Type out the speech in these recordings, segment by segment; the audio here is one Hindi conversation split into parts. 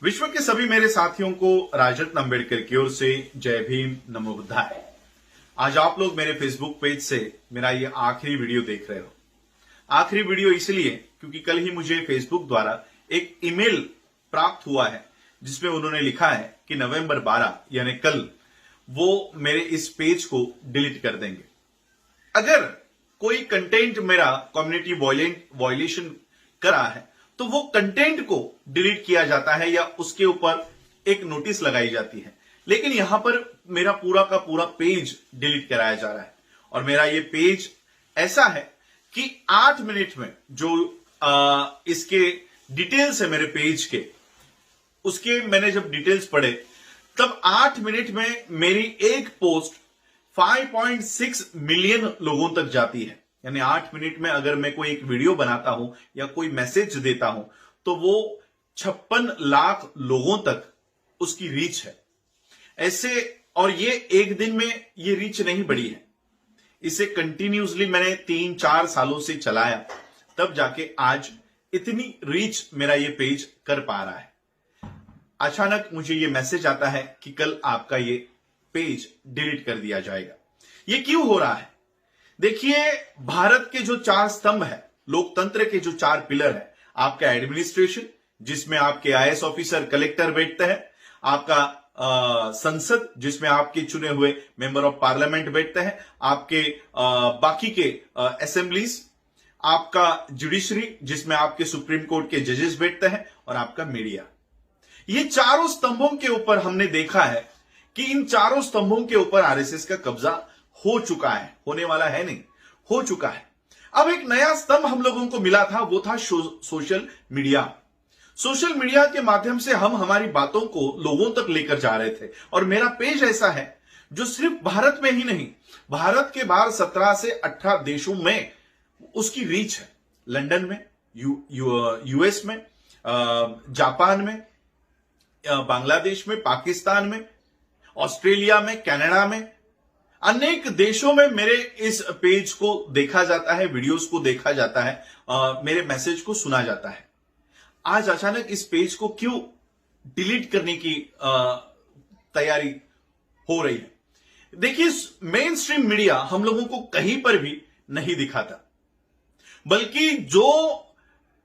विश्व के सभी मेरे साथियों को राजरत्न अंबेडकर की ओर से जय भीम नमो बुद्धाय। आज आप लोग मेरे फेसबुक पेज से मेरा ये आखिरी वीडियो देख रहे हो। आखिरी वीडियो इसलिए क्योंकि कल ही मुझे फेसबुक द्वारा एक ईमेल प्राप्त हुआ है जिसमें उन्होंने लिखा है कि नवंबर 12 यानी कल वो मेरे इस पेज को डिलीट कर देंगे। अगर कोई कंटेंट मेरा कम्युनिटी वायलेशन कर रहा है तो वो कंटेंट को डिलीट किया जाता है या उसके ऊपर एक नोटिस लगाई जाती है, लेकिन यहां पर मेरा पूरा का पूरा पेज डिलीट कराया जा रहा है। और मेरा ये पेज ऐसा है कि 8 मिनट में जो इसके डिटेल्स है मेरे पेज के, उसके मैंने जब डिटेल्स पढ़े तब 8 मिनट में मेरी एक पोस्ट 5.6 मिलियन लोगों तक जाती है। यानी 8 मिनट में अगर मैं कोई एक वीडियो बनाता हूं या कोई मैसेज देता हूं तो वो 56 लाख लोगों तक उसकी रीच है। ऐसे और ये एक दिन में ये रीच नहीं बढ़ी है, इसे कंटिन्यूसली मैंने 3-4 सालों से चलाया, तब जाके आज इतनी रीच मेरा ये पेज कर पा रहा है। अचानक मुझे ये मैसेज आता है कि कल आपका ये पेज डिलीट कर दिया जाएगा। ये क्यों हो रहा है? देखिए, भारत के जो 4 स्तंभ है, लोकतंत्र के जो 4 पिलर है, आपका एडमिनिस्ट्रेशन जिसमें आपके आईएएस ऑफिसर कलेक्टर बैठते हैं, आपका संसद जिसमें आपके चुने हुए मेंबर ऑफ पार्लियामेंट बैठते हैं, आपके बाकी के असेंबलीज, आपका जुडिशरी जिसमें आपके सुप्रीम कोर्ट के जजेस बैठते हैं, और आपका मीडिया। ये चारों स्तंभों के ऊपर हमने देखा है कि इन चारों स्तंभों के ऊपर आरएसएस का कब्जा हो चुका है, होने वाला है नहीं, हो चुका है। अब एक नया स्तंभ हम लोगों को मिला था, वो था सोशल मीडिया। सोशल मीडिया के माध्यम से हम हमारी बातों को लोगों तक लेकर जा रहे थे। और मेरा पेज ऐसा है जो सिर्फ भारत में ही नहीं, भारत के बाहर 17 से 18 देशों में उसकी रीच है। लंदन में, यूएस में, जापान में, बांग्लादेश में, पाकिस्तान में, ऑस्ट्रेलिया में, कनाडा में, अनेक देशों में मेरे इस पेज को देखा जाता है, वीडियोस को देखा जाता है, मेरे मैसेज को सुना जाता है। आज अचानक इस पेज को क्यों डिलीट करने की तैयारी हो रही है? देखिए, मेन स्ट्रीम मीडिया हम लोगों को कहीं पर भी नहीं दिखाता, बल्कि जो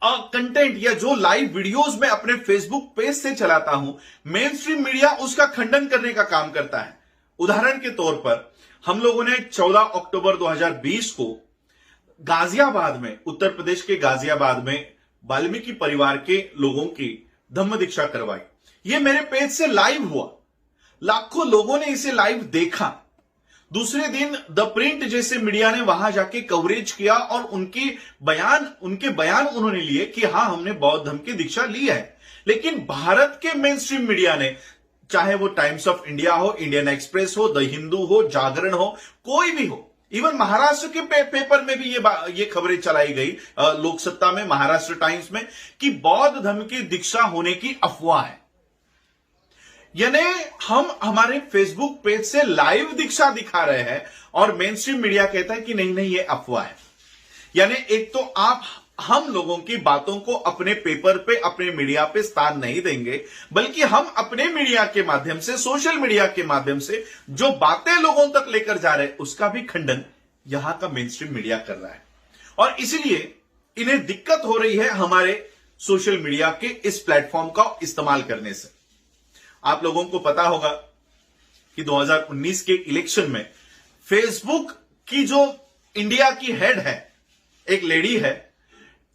कंटेंट या जो लाइव वीडियोस मैं अपने फेसबुक पेज से चलाता हूं, मेन स्ट्रीम मीडिया उसका खंडन करने का काम करता है। उदाहरण के तौर पर हम लोगों ने 14 अक्टूबर 2020 को गाजियाबाद में, उत्तर प्रदेश के गाजियाबाद में वाल्मीकि परिवार के लोगों की धम्म दीक्षा करवाई। यह मेरे पेज से लाइव हुआ, लाखों लोगों ने इसे लाइव देखा। दूसरे दिन द प्रिंट जैसे मीडिया ने वहां जाके कवरेज किया और उनके बयान उन्होंने लिए कि हां, हमने बौद्ध धर्म की दीक्षा ली है। लेकिन भारत के मेन स्ट्रीम मीडिया ने, चाहे वो टाइम्स ऑफ इंडिया हो, इंडियन एक्सप्रेस हो, द हिंदू हो, जागरण हो, कोई भी हो, इवन महाराष्ट्र के पेपर में भी ये खबरें चलाई गई, लोकसत्ता में, महाराष्ट्र टाइम्स में, कि बौद्ध धर्म की दीक्षा होने की अफवाह है। यानी हम हमारे फेसबुक पेज से लाइव दीक्षा दिखा रहे हैं और मेन स्ट्रीम मीडिया कहता है कि नहीं नहीं, ये अफवाह है। यानी एक तो आप हम लोगों की बातों को अपने पेपर पे, अपने मीडिया पे स्थान नहीं देंगे, बल्कि हम अपने मीडिया के माध्यम से, सोशल मीडिया के माध्यम से जो बातें लोगों तक लेकर जा रहे हैं, उसका भी खंडन यहां का मेन स्ट्रीम मीडिया कर रहा है। और इसलिए इन्हें दिक्कत हो रही है हमारे सोशल मीडिया के इस प्लेटफॉर्म का इस्तेमाल करने से। आप लोगों को पता होगा कि 2019 के इलेक्शन में फेसबुक की जो इंडिया की हेड है, एक लेडी है,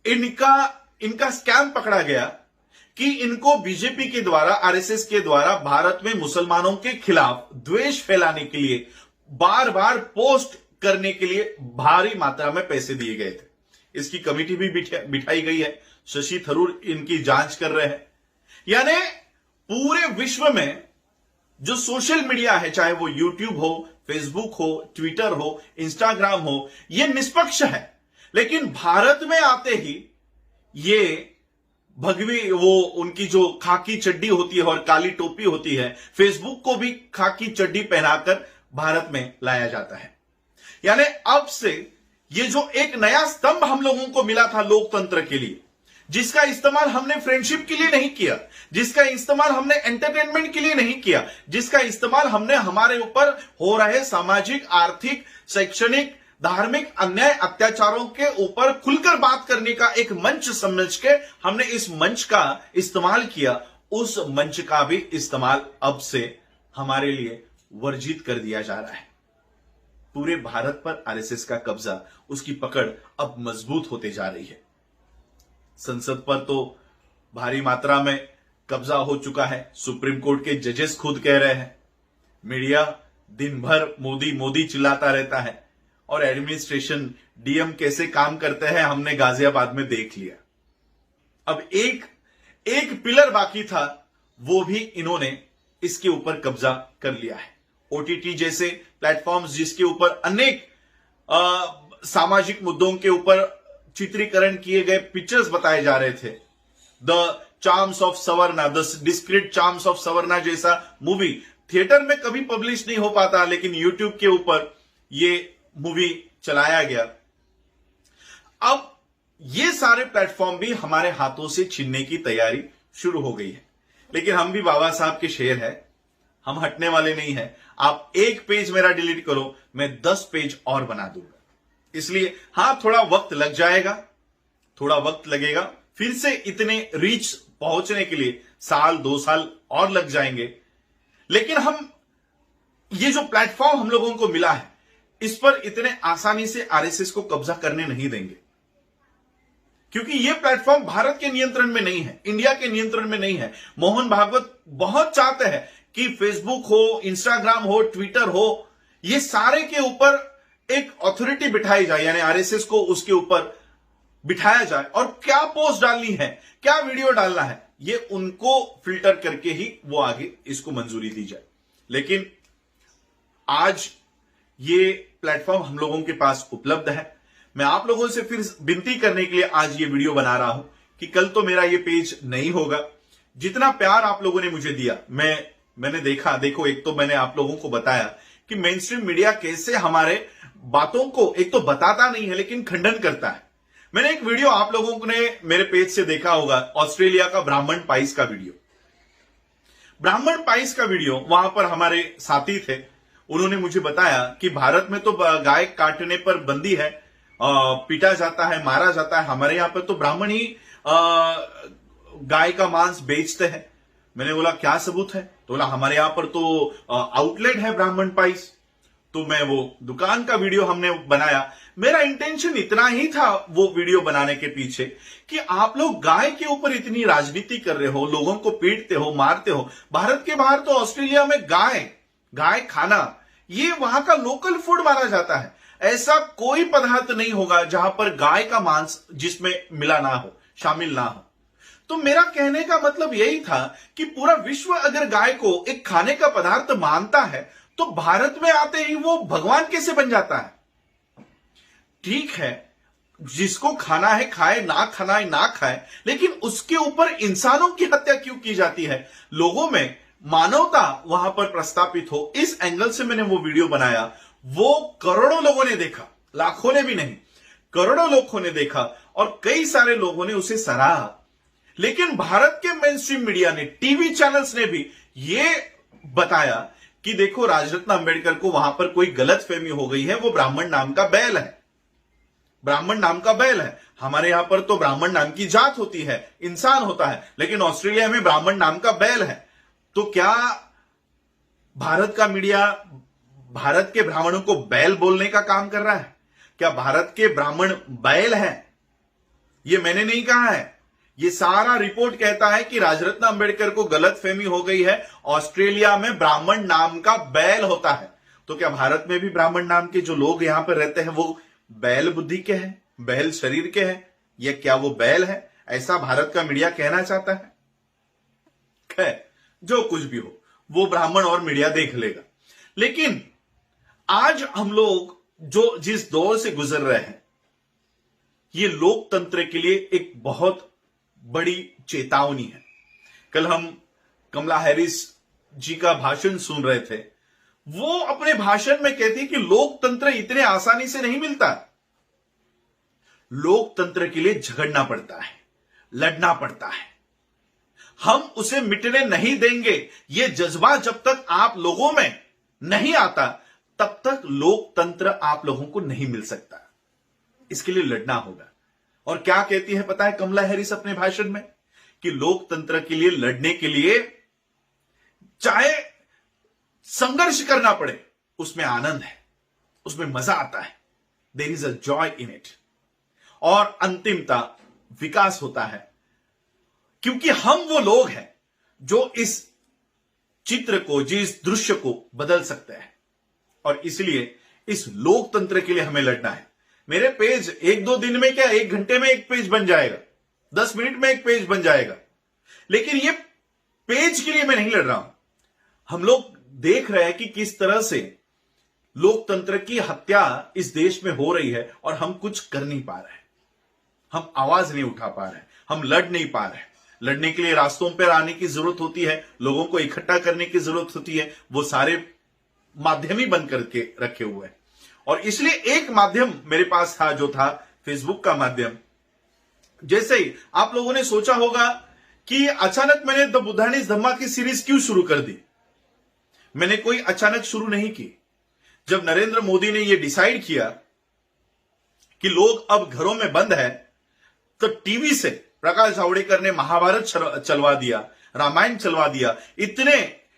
इनका स्कैम पकड़ा गया कि इनको बीजेपी के द्वारा, आरएसएस के द्वारा भारत में मुसलमानों के खिलाफ द्वेष फैलाने के लिए, बार बार पोस्ट करने के लिए भारी मात्रा में पैसे दिए गए थे। इसकी कमेटी भी बिठाई गई है, शशि थरूर इनकी जांच कर रहे हैं। यानी पूरे विश्व में जो सोशल मीडिया है, चाहे वो यूट्यूब हो, फेसबुक हो, ट्विटर हो, इंस्टाग्राम हो, ये निष्पक्ष है। लेकिन भारत में आते ही ये भगवी, वो उनकी जो खाकी चड्डी होती है और काली टोपी होती है, फेसबुक को भी खाकी चड्डी पहनाकर भारत में लाया जाता है। यानी अब से ये जो एक नया स्तंभ हम लोगों को मिला था लोकतंत्र के लिए, जिसका इस्तेमाल हमने फ्रेंडशिप के लिए नहीं किया, जिसका इस्तेमाल हमने एंटरटेनमेंट के लिए नहीं किया, जिसका इस्तेमाल हमने हमारे ऊपर हो रहे सामाजिक, आर्थिक, शैक्षणिक, धार्मिक अन्याय, अत्याचारों के ऊपर खुलकर बात करने का एक मंच समझ के हमने इस मंच का इस्तेमाल किया, उस मंच का भी इस्तेमाल अब से हमारे लिए वर्जित कर दिया जा रहा है। पूरे भारत पर आरएसएस का कब्जा, उसकी पकड़ अब मजबूत होते जा रही है। संसद पर तो भारी मात्रा में कब्जा हो चुका है, सुप्रीम कोर्ट के जजेस खुद कह रहे हैं। मीडिया दिन भर मोदी मोदी चिल्लाता रहता है और एडमिनिस्ट्रेशन, डीएम कैसे काम करते हैं हमने गाजियाबाद में देख लिया। अब एक पिलर बाकी था, वो भी इन्होंने इसके ऊपर कब्जा कर लिया है। ओटीटी जैसे प्लेटफॉर्म्स जिसके ऊपर अनेक सामाजिक मुद्दों के ऊपर चित्रीकरण किए गए पिक्चर्स बताए जा रहे थे, द चार्म्स ऑफ सवर्णा, द डिस्क्रीट चार्म्स ऑफ सवर्णा जैसा मूवी थिएटर में कभी पब्लिश नहीं हो पाता, लेकिन यूट्यूब के ऊपर ये मूवी चलाया गया। अब ये सारे प्लेटफॉर्म भी हमारे हाथों से छीनने की तैयारी शुरू हो गई है, लेकिन हम भी बाबा साहब के शेर हैं, हम हटने वाले नहीं हैं। आप एक पेज मेरा डिलीट करो, मैं 10 पेज और बना दूंगा। इसलिए हां, थोड़ा वक्त लग जाएगा, थोड़ा वक्त लगेगा, फिर से इतने रीच पहुंचने के लिए साल 2 साल और लग जाएंगे, लेकिन हम ये जो प्लेटफॉर्म हम लोगों को मिला है, इस पर इतने आसानी से आरएसएस को कब्जा करने नहीं देंगे, क्योंकि यह प्लेटफॉर्म भारत के नियंत्रण में नहीं है, इंडिया के नियंत्रण में नहीं है। मोहन भागवत बहुत चाहते हैं कि फेसबुक हो, इंस्टाग्राम हो, ट्विटर हो, ये सारे के ऊपर एक अथॉरिटी बिठाई जाए, यानी आरएसएस को उसके ऊपर बिठाया जाए, और क्या पोस्ट डालनी है, क्या वीडियो डालना है, ये उनको फिल्टर करके ही वो आगे इसको मंजूरी दी जाए। लेकिन आज ये प्लेटफॉर्म हम लोगों के पास उपलब्ध है। मैं आप लोगों से फिर विनती करने के लिए आज ये वीडियो बना रहा हूं कि कल तो मेरा ये पेज नहीं होगा। जितना प्यार आप लोगों ने मुझे दिया, मैंने देखो, एक तो मैंने आप लोगों को बताया कि मेन स्ट्रीम मीडिया कैसे हमारे बातों को एक तो बताता नहीं है लेकिन खंडन करता है। मैंने एक वीडियो आप लोगों ने मेरे पेज से देखा होगा, ऑस्ट्रेलिया का ब्राह्मण पाइस का वीडियो। ब्राह्मण पाइस का वीडियो, वहां पर हमारे साथी थे, उन्होंने मुझे बताया कि भारत में तो गाय काटने पर बंदी है, पीटा जाता है, मारा जाता है, हमारे यहां पर तो ब्राह्मण ही गाय का मांस बेचते हैं। मैंने बोला क्या सबूत है? तो बोला हमारे यहां पर तो आउटलेट है ब्राह्मण पाइस। तो मैं वो दुकान का वीडियो हमने बनाया। मेरा इंटेंशन इतना ही था वो वीडियो बनाने के पीछे कि आप लोग गाय के ऊपर इतनी राजनीति कर रहे हो, लोगों को पीटते हो, मारते हो। भारत के बाहर तो ऑस्ट्रेलिया में गाय खाना ये वहां का लोकल फूड माना जाता है। ऐसा कोई पदार्थ नहीं होगा जहां पर गाय का मांस जिसमें मिला ना हो, शामिल ना हो। तो मेरा कहने का मतलब यही था कि पूरा विश्व अगर गाय को एक खाने का पदार्थ मानता है तो भारत में आते ही वो भगवान कैसे बन जाता है? ठीक है, जिसको खाना है खाए, ना खाना है ना खाए, लेकिन उसके ऊपर इंसानों की हत्या क्यों की जाती है? लोगों में मानवता वहां पर प्रस्तापित हो, इस एंगल से मैंने वो वीडियो बनाया। वो करोड़ों लोगों ने देखा, लाखों ने भी नहीं, करोड़ों लोगों ने देखा और कई सारे लोगों ने उसे सराहा। लेकिन भारत के मेन स्ट्रीम मीडिया ने, टीवी चैनल्स ने भी ये बताया कि देखो राजरत्न अंबेडकर को वहां पर कोई गलतफहमी हो गई है, वो ब्राह्मण नाम का बैल है, ब्राह्मण नाम का बैल है। हमारे यहां पर तो ब्राह्मण नाम की जात होती है, इंसान होता है, लेकिन ऑस्ट्रेलिया में ब्राह्मण नाम का बैल है। तो क्या भारत का मीडिया भारत के ब्राह्मणों को बैल बोलने का काम कर रहा है? क्या भारत के ब्राह्मण बैल हैं? ये मैंने नहीं कहा है, ये सारा रिपोर्ट कहता है कि राजरत्न अंबेडकर को गलतफहमी हो गई है, ऑस्ट्रेलिया में ब्राह्मण नाम का बैल होता है। तो क्या भारत में भी ब्राह्मण नाम के जो लोग यहां पर रहते हैं वो बैल बुद्धि के हैं, बैल शरीर के हैं, या क्या वो बैल है? ऐसा भारत का मीडिया कहना चाहता है? खैर, जो कुछ भी हो वो ब्राह्मण और मीडिया देख लेगा। लेकिन आज हम लोग जो जिस दौर से गुजर रहे हैं, ये लोकतंत्र के लिए एक बहुत बड़ी चेतावनी है। कल हम कमला हैरिस जी का भाषण सुन रहे थे। वो अपने भाषण में कहती है कि लोकतंत्र इतने आसानी से नहीं मिलता, लोकतंत्र के लिए झगड़ना पड़ता है, लड़ना पड़ता है। हम उसे मिटने नहीं देंगे। यह जज्बा जब तक आप लोगों में नहीं आता तब तक लोकतंत्र आप लोगों को नहीं मिल सकता। इसके लिए लड़ना होगा। और क्या कहती है पता है कमला हैरिस अपने भाषण में, कि लोकतंत्र के लिए लड़ने के लिए चाहे संघर्ष करना पड़े, उसमें आनंद है, उसमें मजा आता है। There is a joy in it. और अंतिमता विकास होता है, क्योंकि हम वो लोग हैं जो इस चित्र को, जिस दृश्य को बदल सकते हैं। और इसलिए इस लोकतंत्र के लिए हमें लड़ना है। मेरे पेज एक दो दिन में क्या, एक घंटे में एक पेज बन जाएगा, 10 मिनट में एक पेज बन जाएगा, लेकिन ये पेज के लिए मैं नहीं लड़ रहा हूं। हम लोग देख रहे हैं कि किस तरह से लोकतंत्र की हत्या इस देश में हो रही है और हम कुछ कर नहीं पा रहे हैं। हम आवाज नहीं उठा पा रहे हैं, हम लड़ नहीं पा रहे हैं। लड़ने के लिए रास्तों पर आने की जरूरत होती है, लोगों को इकट्ठा करने की जरूरत होती है। वो सारे माध्यम ही बंद करके रखे हुए हैं। और इसलिए एक माध्यम मेरे पास था, जो था फेसबुक का माध्यम। जैसे ही आप लोगों ने सोचा होगा कि अचानक मैंने द बुद्धानीज धम्मा की सीरीज क्यों शुरू कर दी। मैंने कोई अचानक शुरू नहीं की। जब नरेंद्र मोदी ने यह डिसाइड किया कि लोग अब घरों में बंद है, तो टीवी से प्रकाश जावड़ेकर ने महाभारत चलवा दिया, रामायण चलवा दिया। इतने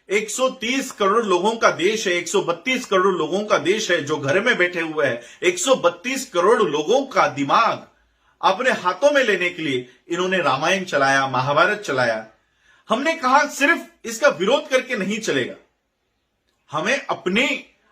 130 करोड़ लोगों का देश है, 132 करोड़ लोगों का देश है जो घर में बैठे हुए हैं। 132 करोड़ लोगों का दिमाग अपने हाथों में लेने के लिए इन्होंने रामायण चलाया, महाभारत चलाया। हमने कहा सिर्फ इसका विरोध करके नहीं चलेगा, हमें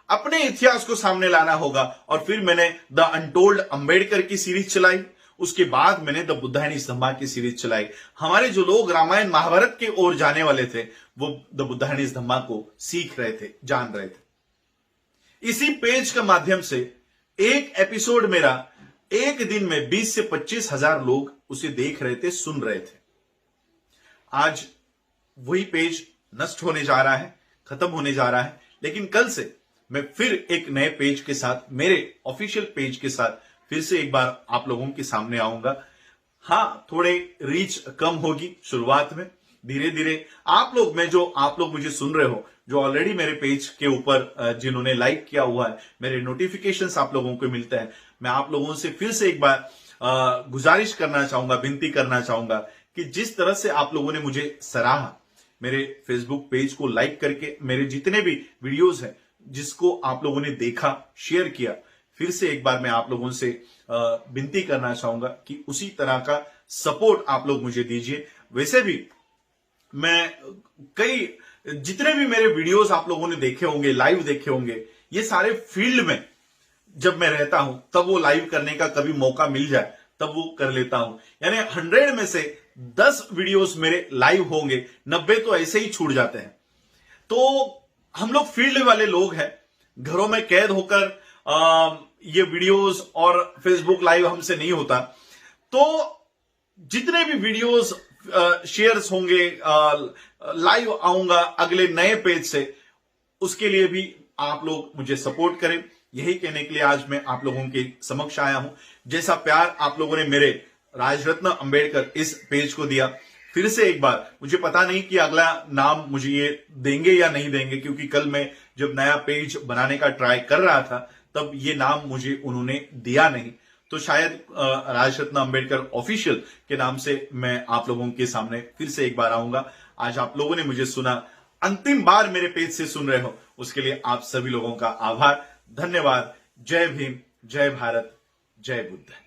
अपने इतिहास को सामने लाना होगा। और फिर मैंने द अनटोल्ड अंबेडकर की सीरीज चलाई। उसके बाद मैंने द बुद्धानीज धम्मा की सीरीज चलाई। हमारे जो लोग रामायण महाभारत की ओर जाने वाले थे, वो द बुद्धानीज धम्मा को सीख रहे थे, जान रहे थे। इसी पेज के माध्यम से एक एपिसोड मेरा एक दिन में 20 से 25 हजार लोग उसे देख रहे थे, सुन रहे थे। आज वही पेज नष्ट होने जा रहा है, खत्म होने जा रहा है। लेकिन कल से मैं फिर एक नए पेज के साथ, मेरे ऑफिशियल पेज के साथ फिर से एक बार आप लोगों के सामने आऊंगा। हां, थोड़े रीच कम होगी शुरुआत में, धीरे धीरे आप लोग मुझे सुन रहे हो, जो ऑलरेडी मेरे पेज के ऊपर जिन्होंने लाइक किया हुआ है, मेरे नोटिफिकेशंस आप लोगों को मिलते हैं। मैं आप लोगों से फिर से एक बार गुजारिश करना चाहूंगा, विनती करना चाहूंगा कि जिस तरह से आप लोगों ने मुझे सराहा, मेरे फेसबुक पेज को लाइक करके, मेरे जितने भी वीडियोस हैं जिसको आप लोगों ने देखा, शेयर किया, फिर से एक बार मैं आप लोगों से विनती करना चाहूंगा कि उसी तरह का सपोर्ट आप लोग मुझे दीजिए। वैसे भी मैं जितने भी मेरे वीडियोस आप लोगों ने देखे होंगे, लाइव देखे होंगे, ये सारे फील्ड में जब मैं रहता हूं तब वो लाइव करने का कभी मौका मिल जाए तब वो कर लेता हूं। यानी 100 में से 10 वीडियोस मेरे लाइव होंगे, 90 तो ऐसे ही छूट जाते हैं। तो हम लोग फील्ड वाले लोग हैं, घरों में कैद होकर ये वीडियोस और फेसबुक लाइव हमसे नहीं होता। तो जितने भी वीडियोस शेयर्स होंगे, लाइव आऊंगा अगले नए पेज से, उसके लिए भी आप लोग मुझे सपोर्ट करें। यही कहने के लिए आज मैं आप लोगों के समक्ष आया हूं। जैसा प्यार आप लोगों ने मेरे राजरत्न अंबेडकर इस पेज को दिया, फिर से एक बार, मुझे पता नहीं कि अगला नाम मुझे ये देंगे या नहीं देंगे, क्योंकि कल मैं जब नया पेज बनाने का ट्राई कर रहा था तब ये नाम मुझे उन्होंने दिया नहीं। तो शायद राजरत्न अंबेडकर ऑफिशियल के नाम से मैं आप लोगों के सामने फिर से एक बार आऊंगा। आज आप लोगों ने मुझे सुना, अंतिम बार मेरे पेज से सुन रहे हो, उसके लिए आप सभी लोगों का आभार, धन्यवाद। जय भीम, जय भारत, जय बुद्ध।